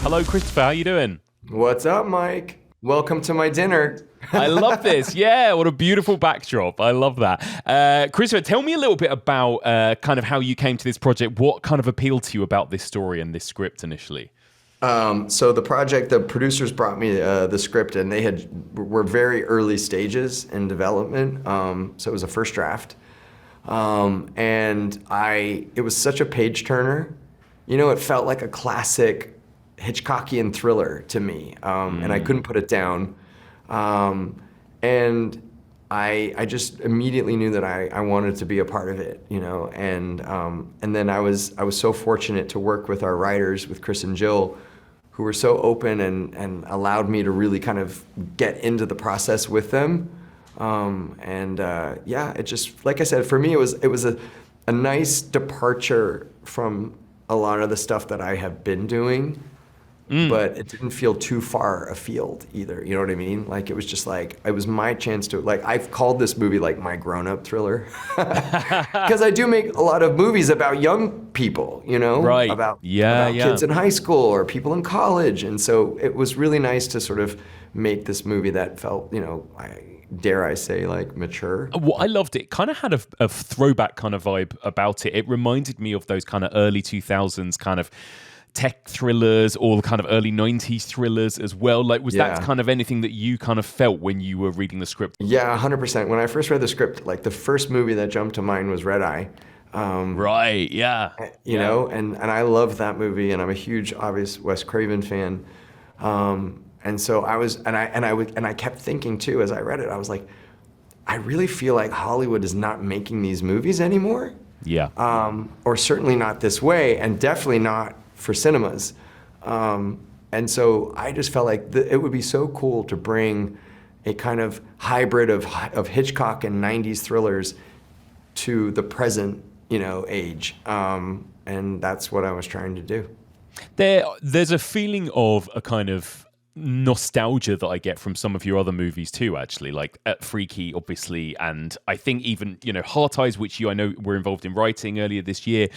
Hello, Christopher. How you doing? What's up, Mike? Welcome to my dinner. I love this. Yeah, what a beautiful backdrop. I love that. Christopher, tell me a little bit about kind of how you came to this project. What kind of appealed to you about this story and this script initially? So the producers brought me the script, and were very early stages in development. So it was a first draft, and it was such a page turner. You know, it felt like a classic Hitchcockian thriller to me, and I couldn't put it down. And I just immediately knew that I wanted to be a part of it, you know. And then I was so fortunate to work with our writers, with Chris and Jill, who were so open and allowed me to really kind of get into the process with them. It just, like I said, for me it was a nice departure from a lot of the stuff that I have been doing. But it didn't feel too far afield either. You know what I mean? Like, it was just like, it was my chance to, like, I've called this movie like my grown-up thriller. Because I do make a lot of movies about young people, you know? Right. About Yeah. kids in high school or people in college. And so it was really nice to sort of make this movie that felt, you know, dare I say, like, mature. Well, I loved it. It kind of had a throwback kind of vibe about it. It reminded me of those kind of early 2000s kind of tech thrillers, or the kind of early 90s thrillers as well. Like, was that kind of anything that you kind of felt when you were reading the script? Yeah, 100%. When I first read the script, like, the first movie that jumped to mind was Red Eye. Right, yeah. You know, and I love that movie, and I'm a huge, obvious Wes Craven fan. And so I kept thinking too, as I read it, I was like, I really feel like Hollywood is not making these movies anymore. Yeah. Or certainly not this way, and definitely not for cinemas. And so I just felt like it would be so cool to bring a kind of hybrid of Hitchcock and 90s thrillers to the present, you know, age. And that's what I was trying to do. There's a feeling of a kind of nostalgia that I get from some of your other movies too, actually, like Freaky, obviously, and I think even, you know, Heart Eyes, which I know were involved in writing earlier this year.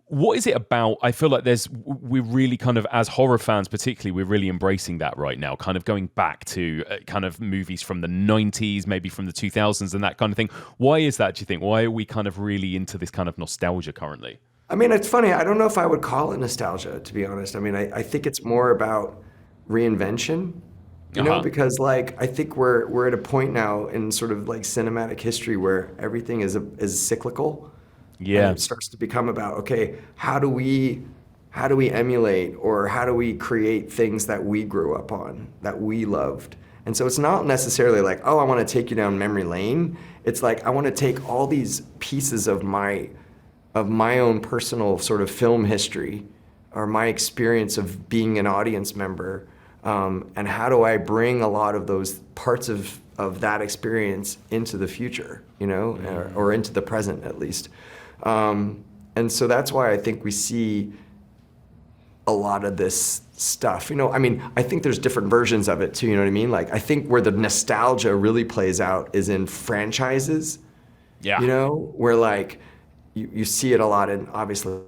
What is it about? I feel like we're really kind of, as horror fans particularly, we're really embracing that right now, kind of going back to kind of movies from the 90s, maybe from the 2000s and that kind of thing. Why is that, do you think? Why are we kind of really into this kind of nostalgia currently? I mean, it's funny. I don't know if I would call it nostalgia, to be honest. I mean, I think it's more about reinvention, you know, because, like, I think we're at a point now in sort of like cinematic history where everything is cyclical. Yeah. And it starts to become about, okay, how do we emulate, or how do we create things that we grew up on, that we loved? And so it's not necessarily like, oh, I want to take you down memory lane. It's like, I want to take all these pieces of my own personal sort of film history, or my experience of being an audience member, and how do I bring a lot of those parts of that experience into the future, you know, or into the present at least. And so that's why I think we see a lot of this stuff. You know, I mean, I think there's different versions of it too, you know what I mean? Like, I think where the nostalgia really plays out is in franchises. Yeah. You know, where, like, you see it a lot in, obviously,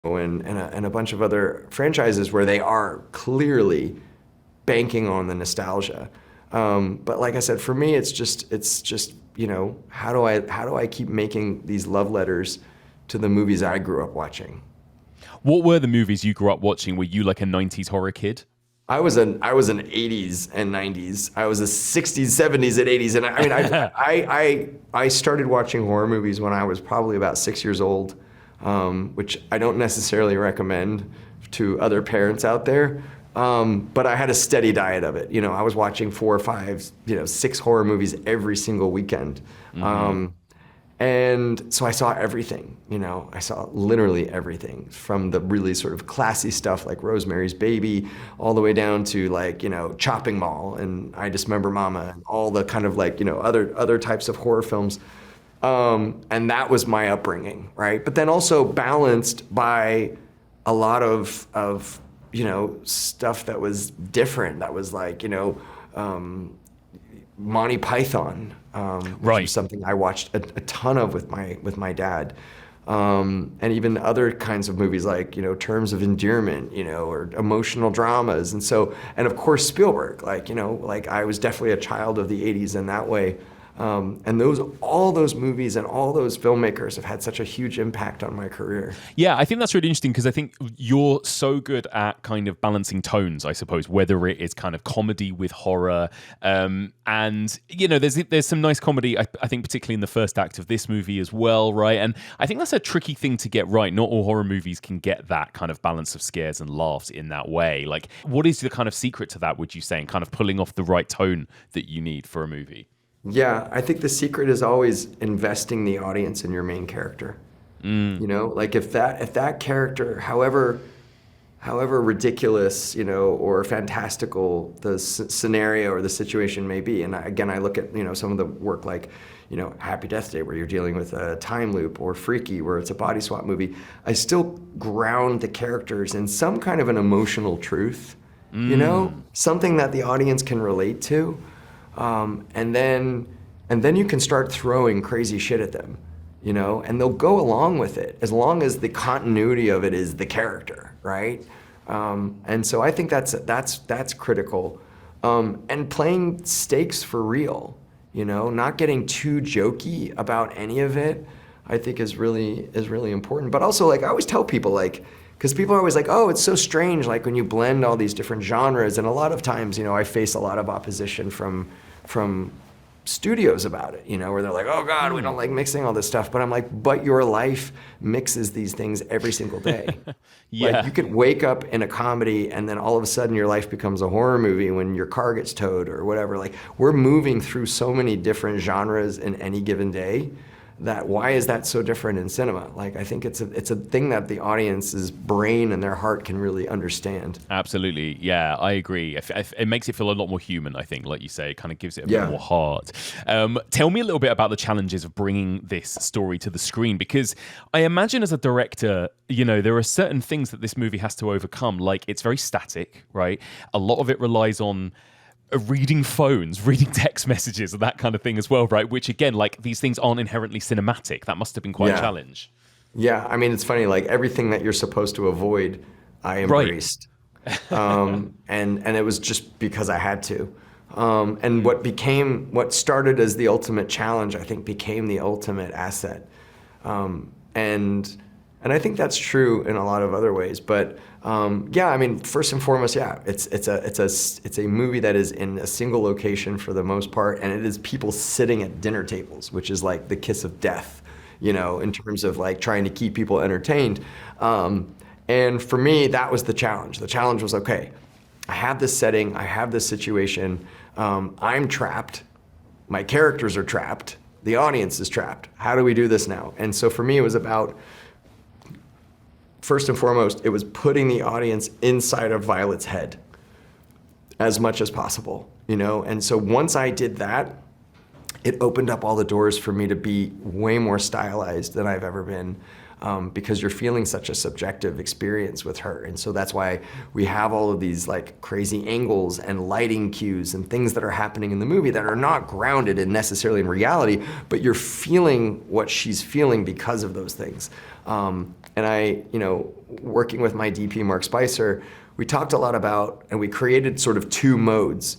and a bunch of other franchises where they are clearly banking on the nostalgia. But like I said, for me, it's just, you know, how do I keep making these love letters to the movies I grew up watching? What were the movies you grew up watching? Were you like a 90s horror kid? I was an 80s and 90s. I was a 60s, 70s, and 80s. And I mean, I started watching horror movies when I was probably about 6 years old, which I don't necessarily recommend to other parents out there. But I had a steady diet of it. You know, I was watching 4 or 5, you know, 6 horror movies every single weekend. And so I saw everything, you know, I saw literally everything, from the really sort of classy stuff like Rosemary's Baby, all the way down to, like, you know, Chopping Mall and I Dismember Mama, and all the kind of, like, you know, other types of horror films. And that was my upbringing, right? But then also balanced by a lot of you know, stuff that was different, that was like, you know, Monty Python, which Right. was something I watched a ton of with my dad. and even other kinds of movies like, Terms of Endearment, or emotional dramas. And of course Spielberg, like I was definitely a child of the 80s in that way. And all those movies and all those filmmakers have had such a huge impact on my career. Yeah, I think that's really interesting because I think you're so good at kind of balancing tones, I suppose, whether it is kind of comedy with horror. And, there's some nice comedy, I think, particularly in the first act of this movie as well, right? And I think that's a tricky thing to get right. Not all horror movies can get that kind of balance of scares and laughs in that way. Like, what is the kind of secret to that, would you say, and kind of pulling off the right tone that you need for a movie? Yeah, I think the secret is always investing the audience in your main character. Like if that character, however ridiculous, or fantastical the scenario or the situation may be. And again, I look at, some of the work like, Happy Death Day, where you're dealing with a time loop, or Freaky, where it's a body swap movie. I still ground the characters in some kind of an emotional truth, something that the audience can relate to. And then you can start throwing crazy shit at them, and they'll go along with it as long as the continuity of it is the character, right? And so I think that's critical. And playing stakes for real, not getting too jokey about any of it, I think is really important. But also, like, I always tell people, like, because people are always like, oh, it's so strange, like when you blend all these different genres. And a lot of times, I face a lot of opposition from studios about it, where they're like, oh God, we don't like mixing all this stuff. But I'm like, but your life mixes these things every single day. Yeah. Like, you could wake up in a comedy and then all of a sudden your life becomes a horror movie when your car gets towed or whatever. Like, we're moving through so many different genres in any given day. Why is that so different in cinema? Like, I think it's a thing that the audience's brain and their heart can really understand. Absolutely. Yeah, I agree. It makes it feel a lot more human, I think, like you say. It kind of gives it a bit more heart. Tell me a little bit about the challenges of bringing this story to the screen, because I imagine as a director, there are certain things that this movie has to overcome. Like, it's very static, right? A lot of it relies on reading phones, reading text messages, and that kind of thing as well, right? Which, again, like, these things aren't inherently cinematic. That must have been quite a challenge. Yeah, I mean, it's funny, like, everything that you're supposed to avoid, I embraced. Right. And it was just because I had to. And what started as the ultimate challenge, I think, became the ultimate asset. And I think that's true in a lot of other ways. But I mean, first and foremost, it's a movie that is in a single location for the most part, and it is people sitting at dinner tables, which is like the kiss of death, in terms of like trying to keep people entertained. And for me, that was the challenge. The challenge was, okay, I have this setting, I have this situation, I'm trapped, my characters are trapped, the audience is trapped. How do we do this now? And so for me, it was about, first and foremost, it was putting the audience inside of Violet's head as much as possible, And so once I did that, it opened up all the doors for me to be way more stylized than I've ever been, because you're feeling such a subjective experience with her. And so that's why we have all of these like crazy angles and lighting cues and things that are happening in the movie that are not grounded in necessarily in reality, but you're feeling what she's feeling because of those things. And I, working with my DP, Mark Spicer, we talked a lot about, and we created sort of two modes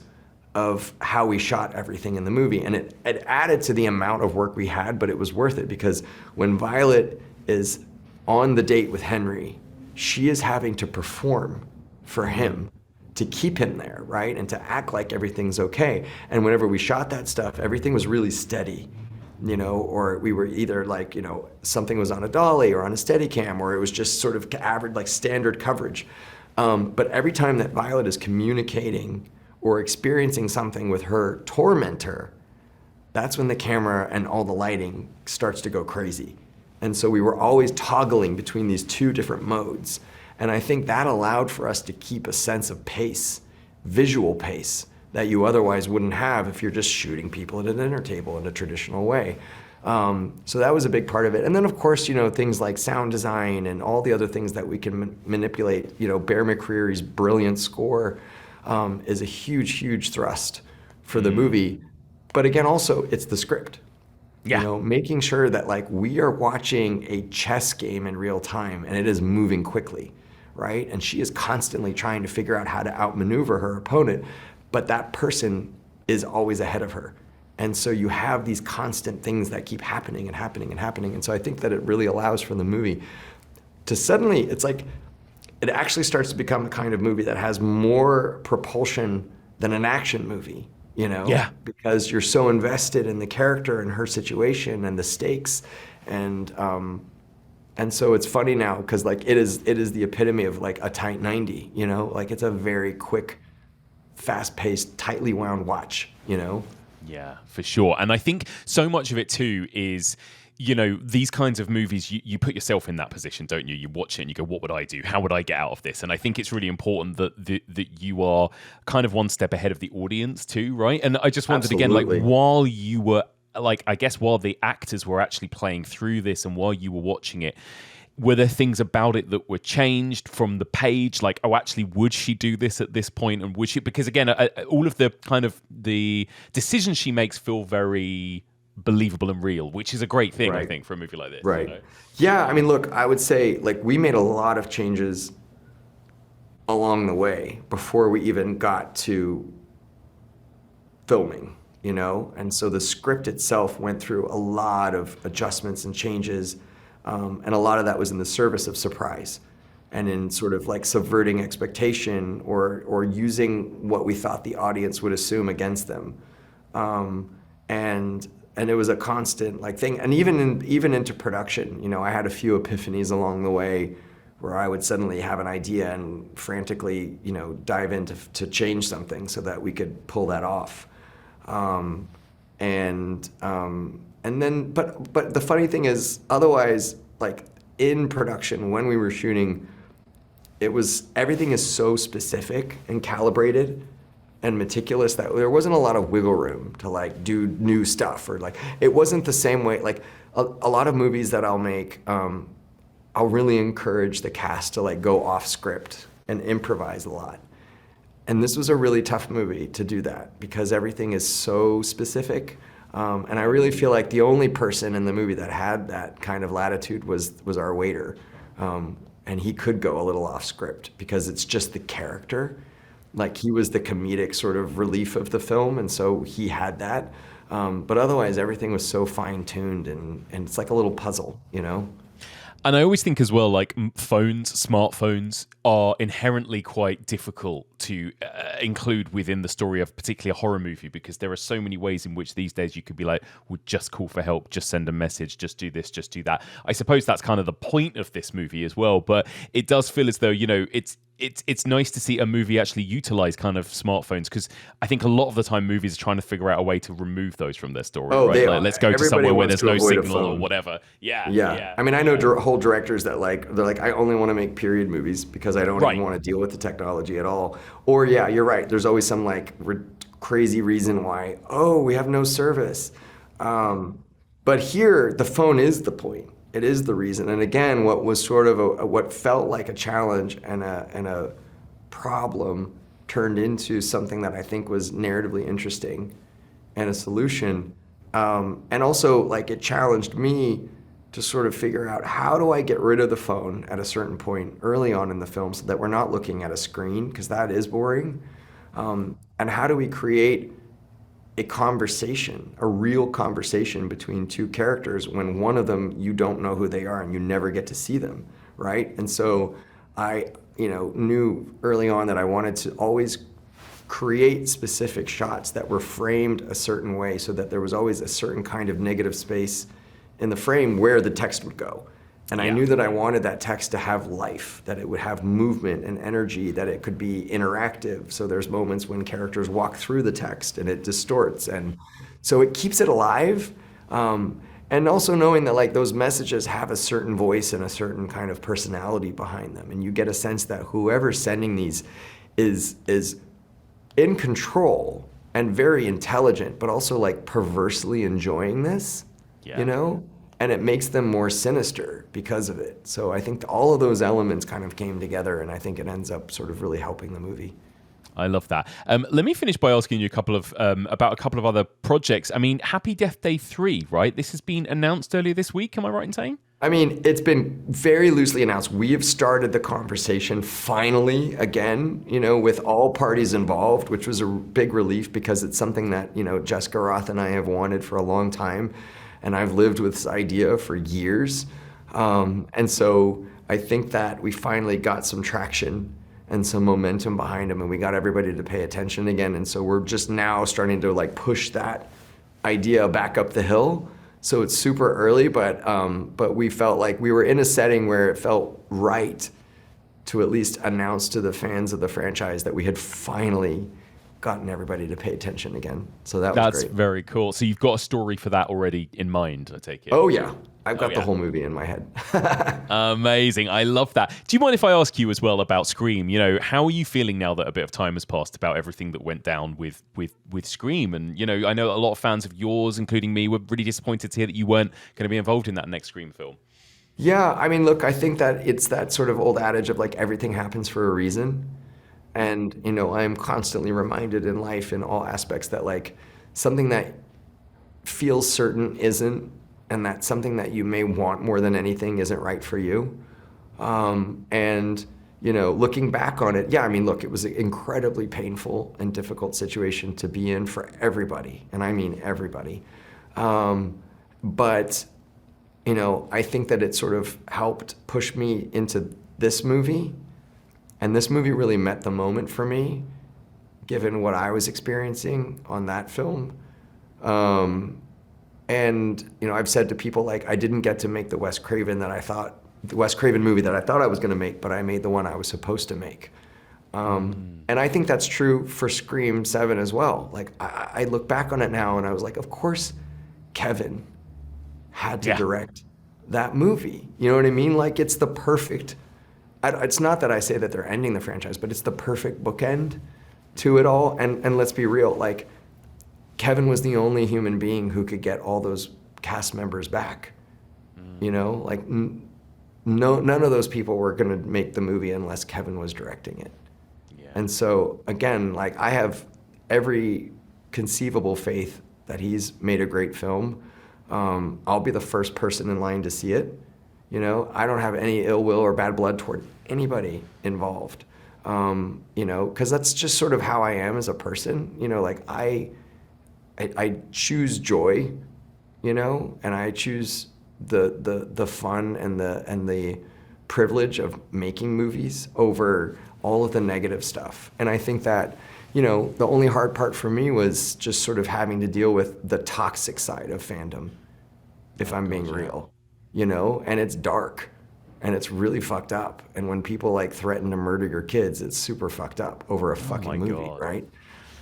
of how we shot everything in the movie. And it added to the amount of work we had, but it was worth it, because when Violet is on the date with Henry, she is having to perform for him to keep him there, right? And to act like everything's okay. And whenever we shot that stuff, everything was really steady. Or we were either like, something was on a dolly or on a Steadicam, or it was just sort of average, like standard coverage. But every time that Violet is communicating or experiencing something with her tormentor, that's when the camera and all the lighting starts to go crazy. And so we were always toggling between these two different modes. And I think that allowed for us to keep a sense of pace, visual pace, that you otherwise wouldn't have if you're just shooting people at a dinner table in a traditional way. So that was a big part of it. And then, of course, things like sound design and all the other things that we can manipulate. Bear McCreary's brilliant score is a huge, huge thrust for the movie. But again, also, it's the script. Yeah. Making sure that like we are watching a chess game in real time and it is moving quickly, right? And she is constantly trying to figure out how to outmaneuver her opponent, but that person is always ahead of her. And so you have these constant things that keep happening and happening and happening. And so I think that it really allows for the movie to suddenly, it's like, it actually starts to become the kind of movie that has more propulsion than an action movie, Yeah. because you're so invested in the character and her situation and the stakes. And so it's funny now because like it is the epitome of like a tight 90, like it's a very quick, fast-paced, tightly wound watch. Yeah, for sure. And I think so much of it too is, these kinds of movies, you put yourself in that position, don't you? You watch it and you go, what would I do? How would I get out of this? And I think it's really important that you are kind of one step ahead of the audience too, right? And I just wondered again, like Absolutely. while you were, like, I guess while the actors were actually playing through this and while you were watching it, were there things about it that were changed from the page? Like, oh, actually, would she do this at this point? And would she? Because again, all of the kind of the decisions she makes feel very believable and real, which is a great thing, I Right. think, for a movie like this. Right. Yeah, I mean, look, I would say like we made a lot of changes along the way before we even got to filming. And so the script itself went through a lot of adjustments and changes, and a lot of that was in the service of surprise and in sort of like subverting expectation or using what we thought the audience would assume against them. And it was a constant like thing, and even into production, I had a few epiphanies along the way where I would suddenly have an idea and frantically, dive in to change something so that we could pull that off. Um, and then, but the funny thing is, otherwise, like in production when we were shooting, everything is so specific and calibrated and meticulous that there wasn't a lot of wiggle room to like do new stuff or like it wasn't the same way. Like a lot of movies that I'll make, I'll really encourage the cast to like go off script and improvise a lot. And this was a really tough movie to do that because everything is so specific. And I really feel like the only person in the movie that had that kind of latitude was our waiter. And he could go a little off script because it's just the character. Like he was the comedic sort of relief of the film, and so he had that. But otherwise, everything was so fine-tuned, and it's like a little puzzle. And I always think as well, like smartphones are inherently quite difficult to include within the story of particularly a horror movie because there are so many ways in which these days you could be like, well, just call for help, just send a message, just do this, just do that. I suppose that's kind of the point of this movie as well, but it does feel as though, it's nice to see a movie actually utilize kind of smartphones because I think a lot of the time movies are trying to figure out a way to remove those from their story. Oh, right? they Like, are. let's go to Everybody somewhere where wants there's to no avoid a signal or phone. whatever. Yeah. Yeah. I mean, I know whole directors that like, they're like, I only want to make period movies because I don't Right. even want to deal with the technology at all. Or yeah, you're right. There's always some like crazy reason why, oh, we have no service. But here, the phone is the point. It is the reason. And again, what was sort of what felt like a challenge and a problem turned into something that I think was narratively interesting and a solution. And also, like, it challenged me to sort of figure out how do I get rid of the phone at a certain point early on in the film so that we're not looking at a screen, because that is boring. And how do we create a conversation, a real conversation between two characters when one of them, you don't know who they are and you never get to see them, right? And so I, knew early on that I wanted to always create specific shots that were framed a certain way so that there was always a certain kind of negative space in the frame where the text would go. And I knew that I wanted that text to have life, that it would have movement and energy, that it could be interactive. So there's moments when characters walk through the text and it distorts. And so it keeps it alive. And also knowing that like those messages have a certain voice and a certain kind of personality behind them. And you get a sense that whoever's sending these is in control and very intelligent, but also like perversely enjoying this, And it makes them more sinister because of it. So I think all of those elements kind of came together, and I think it ends up sort of really helping the movie. I love that. Let me finish by asking you about a couple of other projects. I mean, Happy Death Day 3, right? This has been announced earlier this week. Am I right in saying? I mean, it's been very loosely announced. We have started the conversation finally again, with all parties involved, which was a big relief because it's something that, Jessica Roth and I have wanted for a long time. And I've lived with this idea for years. And so I think that we finally got some traction and some momentum behind them, and we got everybody to pay attention again. And so we're just now starting to like push that idea back up the hill. So it's super early, but we felt like we were in a setting where it felt right to at least announce to the fans of the franchise that we had finally gotten everybody to pay attention again. So that was great. That's very cool. So you've got a story for that already in mind, I take it. Oh yeah. I've got the whole movie in my head. Amazing. I love that. Do you mind if I ask you as well about Scream? How are you feeling now that a bit of time has passed about everything that went down with Scream? And, I know a lot of fans of yours, including me, were really disappointed to hear that you weren't going to be involved in that next Scream film. Yeah, I mean, look, I think that it's that sort of old adage of like everything happens for a reason. And, I'm constantly reminded in life in all aspects that like something that feels certain isn't, and that something that you may want more than anything isn't right for you. And, looking back on it, yeah, I mean, look, it was an incredibly painful and difficult situation to be in for everybody, and I mean everybody. But, I think that it sort of helped push me into this movie, and this movie really met the moment for me, given what I was experiencing on that film. And, I've said to people, like, I didn't get to make the Wes Craven movie that I thought I was going to make, but I made the one I was supposed to make. And I think that's true for Scream 7 as well. Like, I look back on it now and I was like, of course Kevin had to direct that movie. You know what I mean? Like, it's the perfect, it's not that I say that they're ending the franchise, but it's the perfect bookend to it all. And let's be real, like, Kevin was the only human being who could get all those cast members back. Like none of those people were gonna make the movie unless Kevin was directing it. Yeah. And so again, like I have every conceivable faith that he's made a great film. I'll be the first person in line to see it. I don't have any ill will or bad blood toward anybody involved. Because that's just sort of how I am as a person. Like I choose joy, and I choose the fun and the privilege of making movies over all of the negative stuff. And I think that, the only hard part for me was just sort of having to deal with the toxic side of fandom, if I'm being real, and it's dark and it's really fucked up. And when people like threaten to murder your kids, it's super fucked up over a fucking movie, right?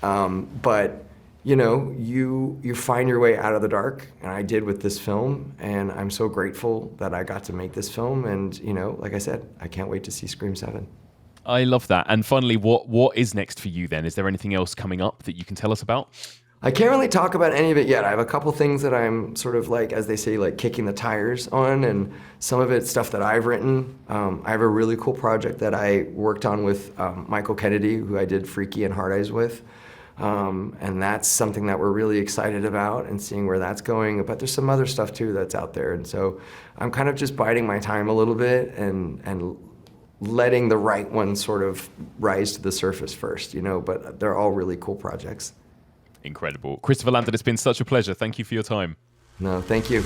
But you find your way out of the dark, and I did with this film, and I'm so grateful that I got to make this film, and like I said, I can't wait to see Scream 7. I love that. And finally, what is next for you then? Is there anything else coming up that you can tell us about? I can't really talk about any of it yet. I have a couple things that I'm sort of like, as they say, like kicking the tires on, and some of it's stuff that I've written. I have a really cool project that I worked on with Michael Kennedy, who I did Freaky and Hard Eyes with. And that's something that we're really excited about and seeing where that's going. But there's some other stuff too that's out there. And so I'm kind of just biding my time a little bit and letting the right one sort of rise to the surface first, but they're all really cool projects. Incredible. Christopher Landon, it's been such a pleasure. Thank you for your time. No, thank you.